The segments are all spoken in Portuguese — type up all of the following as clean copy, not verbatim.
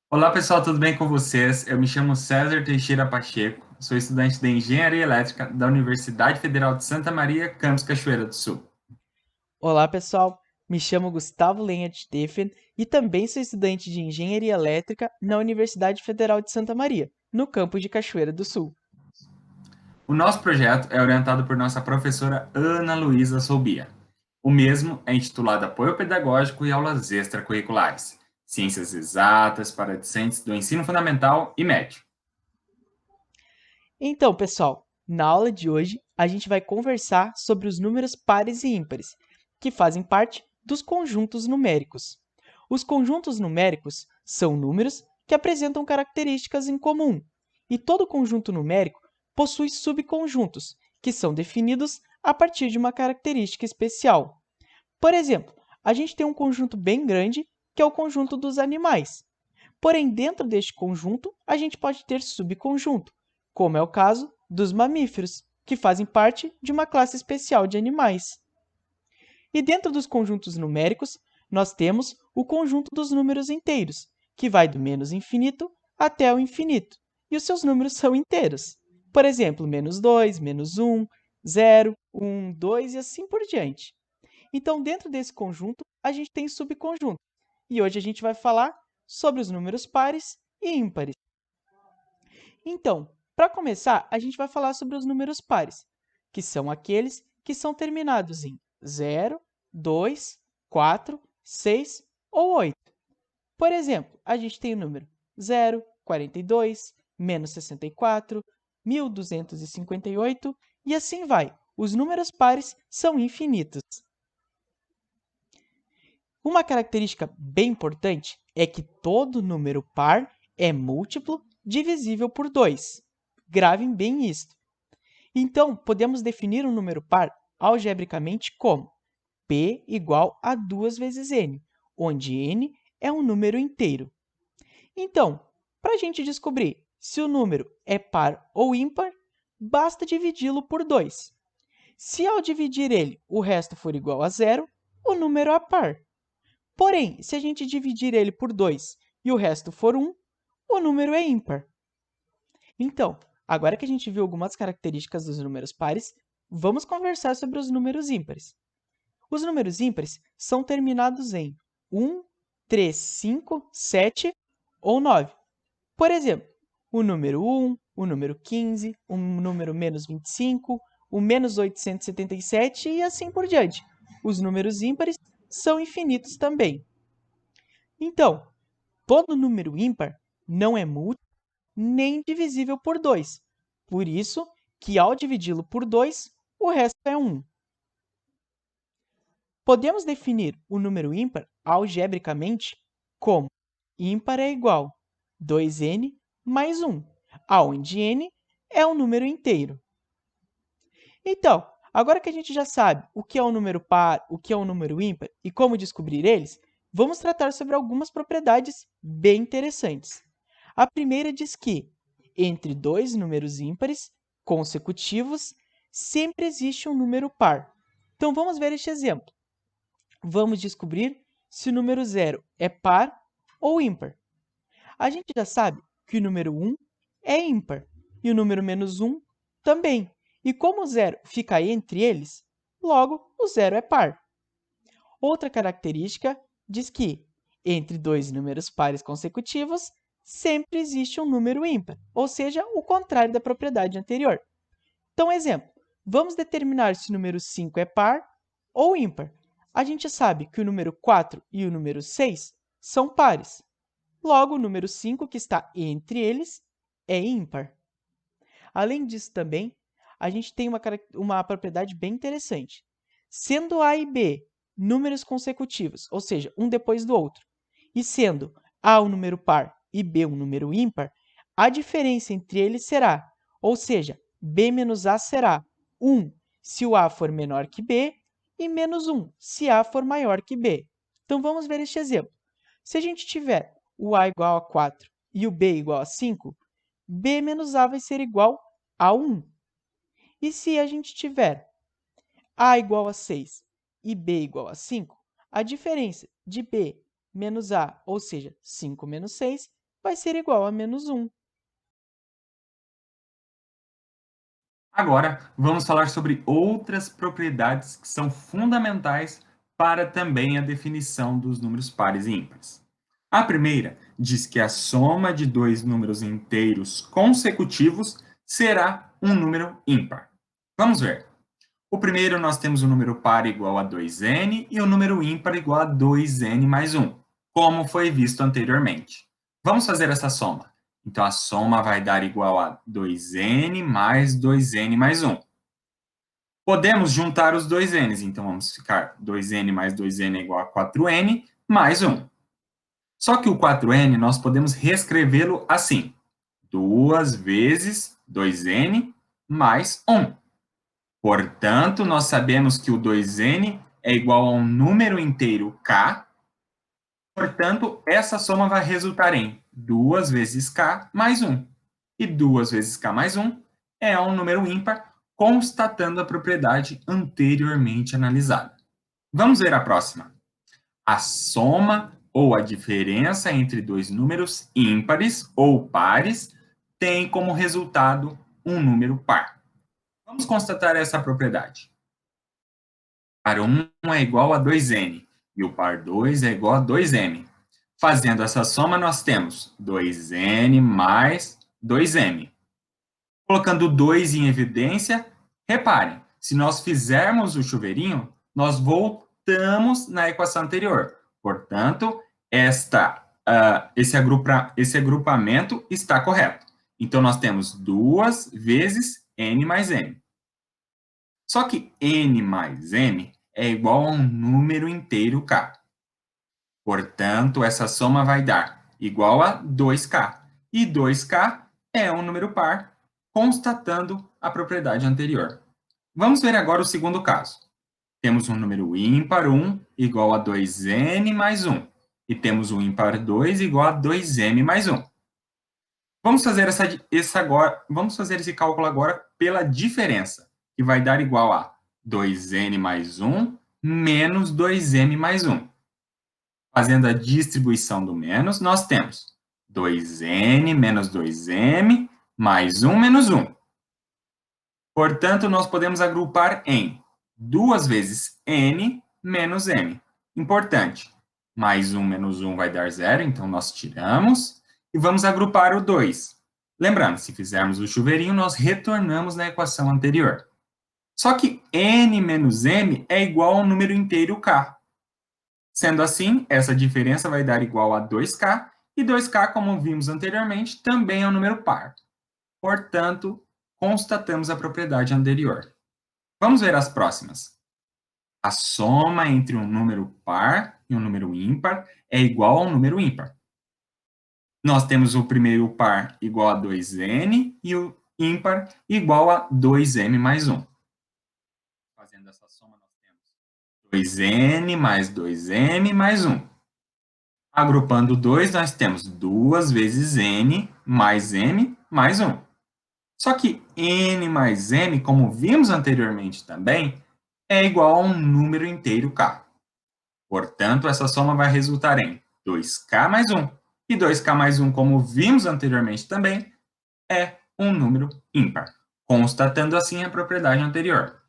Olá pessoal, tudo bem com vocês? Eu me chamo César Teixeira Pacheco, sou estudante de Engenharia Elétrica da Universidade Federal de Santa Maria, campus Cachoeira do Sul. Olá, pessoal. Me chamo Gustavo Lenha de Steffen e também sou estudante de Engenharia Elétrica na Universidade Federal de Santa Maria, no campus de Cachoeira do Sul. O nosso projeto é orientado por nossa professora Ana Luísa Soubia. O mesmo é intitulado Apoio Pedagógico e Aulas Extracurriculares, Ciências Exatas para Discentes do Ensino Fundamental e Médio. Então, pessoal, na aula de hoje a gente vai conversar sobre os números pares e ímpares, que fazem parte dos conjuntos numéricos. Os conjuntos numéricos são números que apresentam características em comum, e todo conjunto numérico possui subconjuntos, que são definidos a partir de uma característica especial. Por exemplo, a gente tem um conjunto bem grande, que é o conjunto dos animais. Porém, dentro deste conjunto, a gente pode ter subconjunto, como é o caso dos mamíferos, que fazem parte de uma classe especial de animais. E dentro dos conjuntos numéricos, nós temos o conjunto dos números inteiros, que vai do menos infinito até o infinito, e os seus números são inteiros. Por exemplo, menos 2, menos 1, 0, 1, 2 e assim por diante. Então, dentro desse conjunto, a gente tem subconjuntos. E hoje a gente vai falar sobre os números pares e ímpares. Então, para começar, a gente vai falar sobre os números pares, que são aqueles que são terminados em 0, 2, 4, 6 ou 8. Por exemplo, a gente tem o número 0, 42, menos 64, 1258 e assim vai. Os números pares são infinitos. Uma característica bem importante é que todo número par é múltiplo divisível por 2. Gravem bem isto. Então, podemos definir um número par algebricamente como P igual a 2 vezes n, onde n é um número inteiro. Então, para a gente descobrir se o número é par ou ímpar, basta dividi-lo por 2. Se ao dividir ele o resto for igual a zero, o número é par. Porém, se a gente dividir ele por 2 e o resto for 1, o número é ímpar. Então, agora que a gente viu algumas características dos números pares, vamos conversar sobre os números ímpares. Os números ímpares são terminados em 1, 3, 5, 7 ou 9. Por exemplo, o número 1, o número 15, o número menos 25, o menos 877 e assim por diante. Os números ímpares são infinitos também. Então, todo número ímpar não é múltiplo nem divisível por 2. Por isso que, ao dividi-lo por 2, o resto é 1. Podemos definir o número ímpar algebricamente como ímpar é igual a 2n mais 1, onde n é um número inteiro. Então, agora que a gente já sabe o que é um número par, o que é um número ímpar e como descobrir eles, vamos tratar sobre algumas propriedades bem interessantes. A primeira diz que, entre dois números ímpares consecutivos, sempre existe um número par. Então, vamos ver este exemplo. Vamos descobrir se o número 0 é par ou ímpar. A gente já sabe que o número 1 é ímpar e o número menos 1 também. E como o zero fica entre eles, logo o zero é par. Outra característica diz que, entre dois números pares consecutivos, sempre existe um número ímpar, ou seja, o contrário da propriedade anterior. Então, exemplo, vamos determinar se o número 5 é par ou ímpar. A gente sabe que o número 4 e o número 6 são pares. Logo, o número 5, que está entre eles, é ímpar. Além disso, também, a gente tem uma propriedade bem interessante. Sendo A e B números consecutivos, ou seja, um depois do outro, e sendo A um número par e B um número ímpar, a diferença entre eles será, ou seja, B menos A será 1 se o A for menor que B e menos 1 se A for maior que B. Então, vamos ver este exemplo. Se a gente tiver o A igual a 4 e o B igual a 5, B menos A vai ser igual a 1. E se a gente tiver A igual a 6 e B igual a 5, a diferença de B menos A, ou seja, 5 menos 6, vai ser igual a menos 1. Agora, vamos falar sobre outras propriedades que são fundamentais para também a definição dos números pares e ímpares. A primeira diz que a soma de dois números inteiros consecutivos será um número ímpar. Vamos ver. O primeiro, nós temos o número par igual a 2n e o número ímpar igual a 2n mais 1, como foi visto anteriormente. Vamos fazer essa soma. Então, a soma vai dar igual a 2n mais 2n mais 1. Podemos juntar os dois n's, então vamos ficar 2n mais 2n é igual a 4n mais 1. Só que o 4n nós podemos reescrevê-lo assim: 2 vezes 2n mais 1. Portanto, nós sabemos que o 2n é igual a um número inteiro k. Portanto, essa soma vai resultar em 2 vezes k mais 1. E 2 vezes k mais 1 é um número ímpar, constatando a propriedade anteriormente analisada. Vamos ver a próxima. A soma ou a diferença entre dois números ímpares ou pares tem como resultado um número par. Vamos constatar essa propriedade. O par 1 é igual a 2n e o par 2 é igual a 2m. Fazendo essa soma, nós temos 2n mais 2m. Colocando 2 em evidência, reparem, se nós fizermos o chuveirinho, nós voltamos na equação anterior. Portanto, esse agrupamento está correto. Então, nós temos 2 vezes n mais m. Só que n mais m é igual a um número inteiro k. Portanto, essa soma vai dar igual a 2k. E 2k é um número par, constatando a propriedade anterior. Vamos ver agora o segundo caso. Temos um número ímpar 1 igual a 2n mais 1. E temos um ímpar 2 igual a 2m mais 1. Vamos fazer esse cálculo agora pela diferença, que vai dar igual a 2n mais 1 menos 2m mais 1. Fazendo a distribuição do menos, nós temos 2n menos 2m mais 1 menos 1. Portanto, nós podemos agrupar em 2 vezes n menos m. Importante, mais 1 menos 1 vai dar 0, então nós tiramos e vamos agrupar o 2. Lembrando, se fizermos o chuveirinho, nós retornamos na equação anterior. Só que n menos m é igual ao número inteiro k. Sendo assim, essa diferença vai dar igual a 2k, e 2k, como vimos anteriormente, também é um número par. Portanto, constatamos a propriedade anterior. Vamos ver as próximas. A soma entre um número par e um número ímpar é igual a um número ímpar. Nós temos o primeiro par igual a 2n e o ímpar igual a 2m mais 1. Fazendo essa soma, nós temos 2n mais 2m mais 1. Agrupando 2, nós temos 2 vezes n mais m mais 1. Só que n mais m, como vimos anteriormente também, é igual a um número inteiro k. Portanto, essa soma vai resultar em 2k mais 1. E 2k mais 1, como vimos anteriormente também, é um número ímpar, constatando assim a propriedade anterior.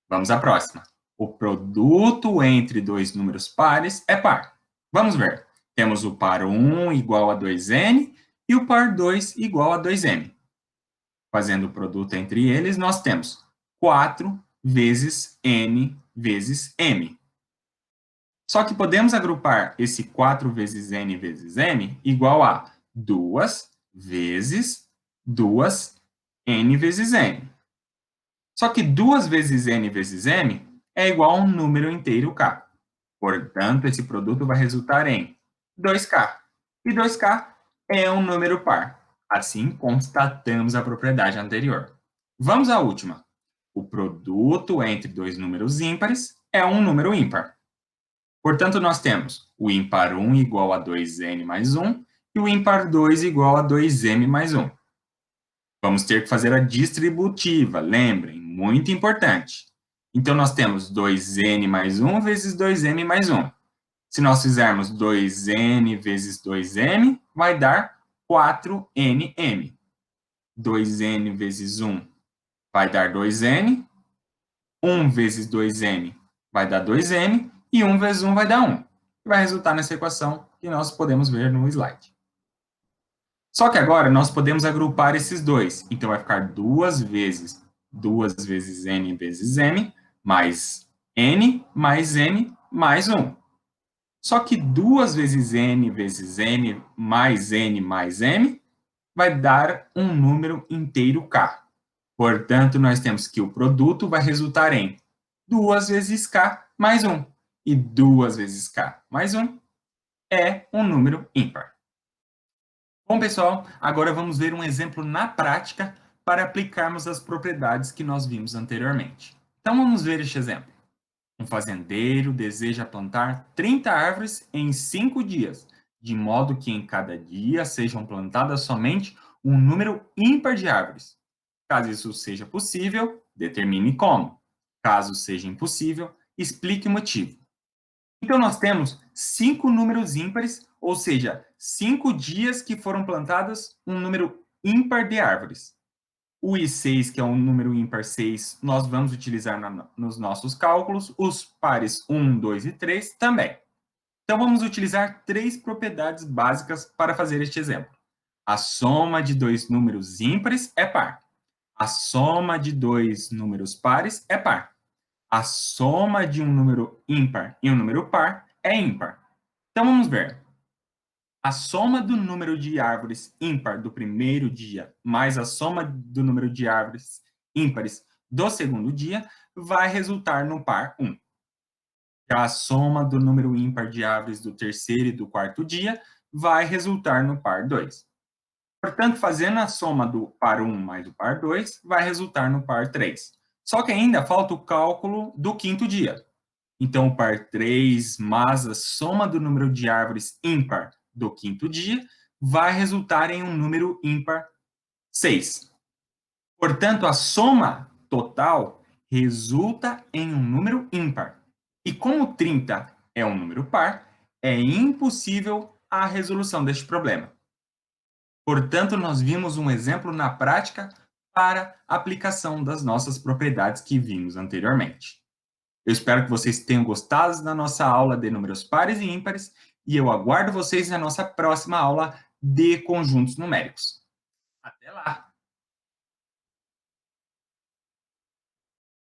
Vamos à próxima. O produto entre dois números pares é par. Vamos ver. Temos o par 1 igual a 2n e o par 2 igual a 2m. Fazendo o produto entre eles, nós temos 4 vezes n vezes m. Só que podemos agrupar esse 4 vezes n vezes m igual a 2 vezes 2n vezes m. Só que 2 vezes n vezes m é igual a um número inteiro k. Portanto, esse produto vai resultar em 2k. E 2k é um número par. Assim, constatamos a propriedade anterior. Vamos à última. O produto entre dois números ímpares é um número ímpar. Portanto, nós temos o ímpar 1 igual a 2n mais 1 e o ímpar 2 igual a 2m mais 1. Vamos ter que fazer a distributiva, lembrem, muito importante. Então, nós temos 2n mais 1 vezes 2m mais 1. Se nós fizermos 2n vezes 2m, vai dar 4nm. 2n vezes 1 vai dar 2n. 1 vezes 2n vai dar 2n. E 1 vezes 1 vai dar 1. Vai resultar nessa equação que nós podemos ver no slide. Só que agora nós podemos agrupar esses dois. Então, vai ficar 2 vezes n vezes m, mais n mais 1. Só que 2 vezes n mais m vai dar um número inteiro k. Portanto, nós temos que o produto vai resultar em 2 vezes k mais 1. E 2 vezes k mais 1 é um número ímpar. Bom, pessoal, agora vamos ver um exemplo na prática para aplicarmos as propriedades que nós vimos anteriormente. Então, vamos ver este exemplo. Um fazendeiro deseja plantar 30 árvores em 5 dias, de modo que em cada dia sejam plantadas somente um número ímpar de árvores. Caso isso seja possível, determine como. Caso seja impossível, explique o motivo. Então, nós temos 5 números ímpares, ou seja, 5 dias que foram plantados um número ímpar de árvores. O I6, que é um número ímpar 6, nós vamos utilizar nos nossos cálculos. Os pares 1, 2 e 3 também. Então, vamos utilizar 3 propriedades básicas para fazer este exemplo. A soma de 2 números ímpares é par. A soma de 2 números pares é par. A soma de um número ímpar e um número par é ímpar. Então, vamos ver. A soma do número de árvores ímpar do primeiro dia mais a soma do número de árvores ímpares do segundo dia vai resultar no par 1. Já a soma do número ímpar de árvores do terceiro e do quarto dia vai resultar no par 2. Portanto, fazendo a soma do par 1 mais o par 2, vai resultar no par 3. Só que ainda falta o cálculo do quinto dia. Então, o par 3 mais a soma do número de árvores ímpar do quinto dia vai resultar em um número ímpar 6. Portanto, a soma total resulta em um número ímpar. E como 30 é um número par, é impossível a resolução deste problema. Portanto, nós vimos um exemplo na prática para a aplicação das nossas propriedades que vimos anteriormente. Eu espero que vocês tenham gostado da nossa aula de números pares e ímpares e eu aguardo vocês na nossa próxima aula de conjuntos numéricos. Até lá!